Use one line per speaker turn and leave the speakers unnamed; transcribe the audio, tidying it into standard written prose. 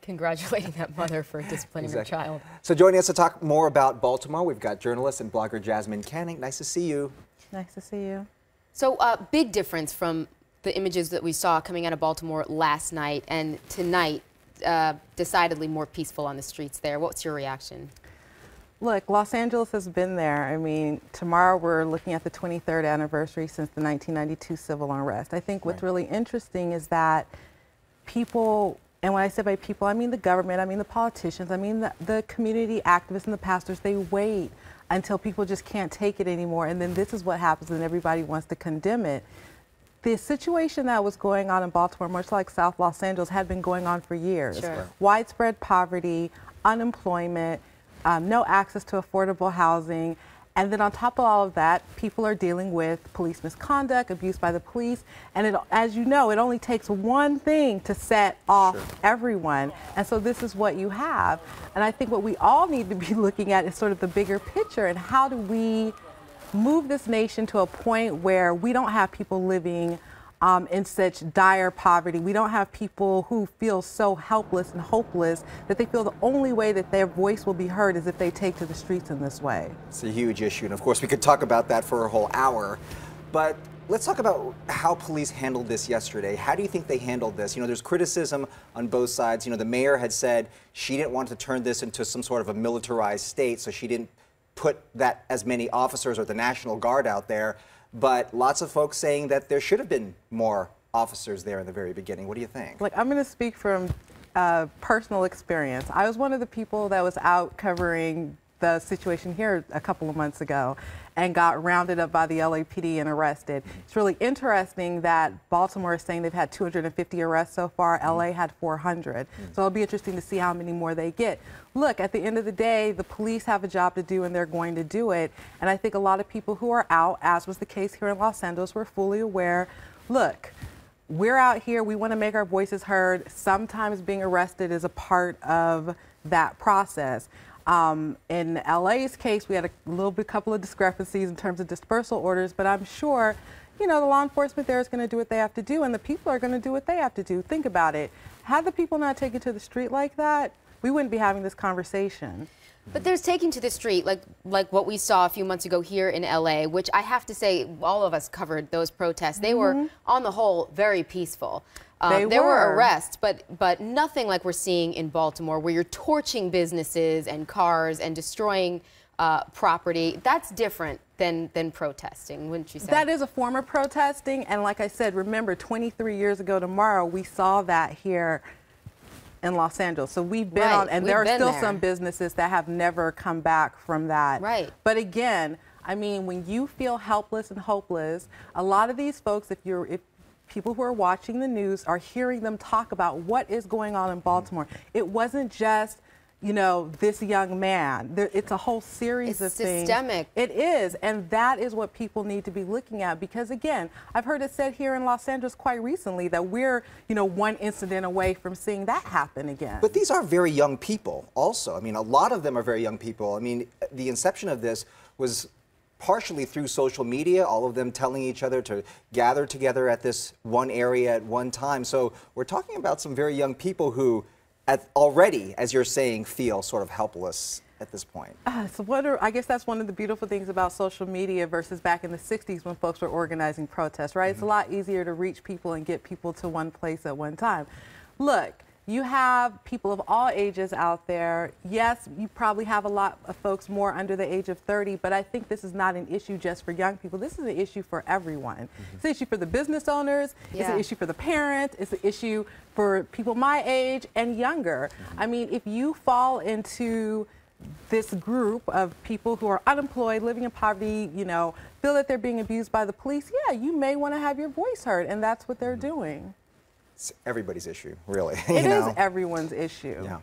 Congratulating that mother for disciplining her child.
So joining us to talk more about Baltimore, we've got journalist and blogger Jasmyne Cannick. Nice to see you.
Nice to see you.
So big difference from the images that we saw coming out of Baltimore last night and tonight, decidedly more peaceful on the streets there. What's your reaction?
Look, Los Angeles has been there. I mean, tomorrow we're looking at the 23rd anniversary since the 1992 civil unrest. I think what's really interesting is that people, and when I say by people, I mean the government, I mean the politicians, I mean the community activists and the pastors, they wait until people just can't take it anymore, and then this is what happens and everybody wants to condemn it. The situation that was going on in Baltimore, much like South Los Angeles, had been going on for years.
Sure.
Widespread poverty, unemployment, no access to affordable housing, and then on top of all of that, people are dealing with police misconduct, abuse by the police, and as you know, it only takes one thing to set off everyone, and so this is what you have. And I think what we all need to be looking at is sort of the bigger picture, and how do we move this nation to a point where we don't have people living in such dire poverty. We don't have people who feel so helpless and hopeless that they feel the only way that their voice will be heard is if they take to the streets in this way.
It's a huge issue, and of course we could talk about that for a whole hour, but let's talk about how police handled this yesterday. How do you think they handled this? You know, there's criticism on both sides. You know, the mayor had said she didn't want to turn this into some sort of a militarized state, so she didn't put that as many officers or the National Guard out there. But lots of folks saying that there should have been more officers there in the very beginning. What do you think?
Look, I'm going to speak from personal experience. I was one of the people that was out covering the situation here a couple of months ago and got rounded up by the LAPD and arrested. It's really interesting that Baltimore is saying they've had 250 arrests so far. LA had 400. So it'll be interesting to see how many more they get. Look, at the end of the day, the police have a job to do and they're going to do it. And I think a lot of people who are out, as was the case here in Los Angeles, were fully aware, look, we're out here, we want to make our voices heard. Sometimes being arrested is a part of that process. In LA's case, we had a couple of discrepancies in terms of dispersal orders, but I'm sure, you know, the law enforcement there is going to do what they have to do, and the people are going to do what they have to do. Think about it. Had the people not taken to the street like that, we wouldn't be having this conversation.
But there's taking to the street, like what we saw a few months ago here in LA, which I have to say, all of us covered those protests. They were, on the whole, very peaceful. There were arrests, but nothing like we're seeing in Baltimore, where you're torching businesses and cars and destroying property. That's different than protesting, wouldn't you say?
That is a form of protesting, and like I said, remember, 23 years ago tomorrow, we saw that here in Los Angeles. So we've been on, and there are still some businesses that have never come back from that.
Right.
But again, I mean, when you feel helpless and hopeless, a lot of these folks, if people who are watching the news are hearing them talk about what is going on in Baltimore. It wasn't just, you know, this young man. It's a whole series of things.
It's systemic.
It is, and that is what people need to be looking at, because again, I've heard it said here in Los Angeles quite recently that we're, you know, one incident away from seeing that happen again.
But these are very young people also. I mean, a lot of them are very young people. I mean, the inception of this was partially through social media, all of them telling each other to gather together at this one area at one time. So we're talking about some very young people who already, as you're saying, feel sort of helpless at this point.
I guess that's one of the beautiful things about social media versus back in the 60s when folks were organizing protests, right? It's a lot easier to reach people and get people to one place at one time. Look, you have people of all ages out there. Yes, you probably have a lot of folks more under the age of 30, but I think this is not an issue just for young people. This is an issue for everyone. It's an issue for the business owners. It's an issue for the parents. It's an issue for people my age and younger. I mean, if you fall into this group of people who are unemployed, living in poverty, you know, feel that they're being abused by the police, yeah, you may want to have your voice heard, and that's what they're doing.
It's everybody's issue, really.
It is everyone's issue.
Yeah.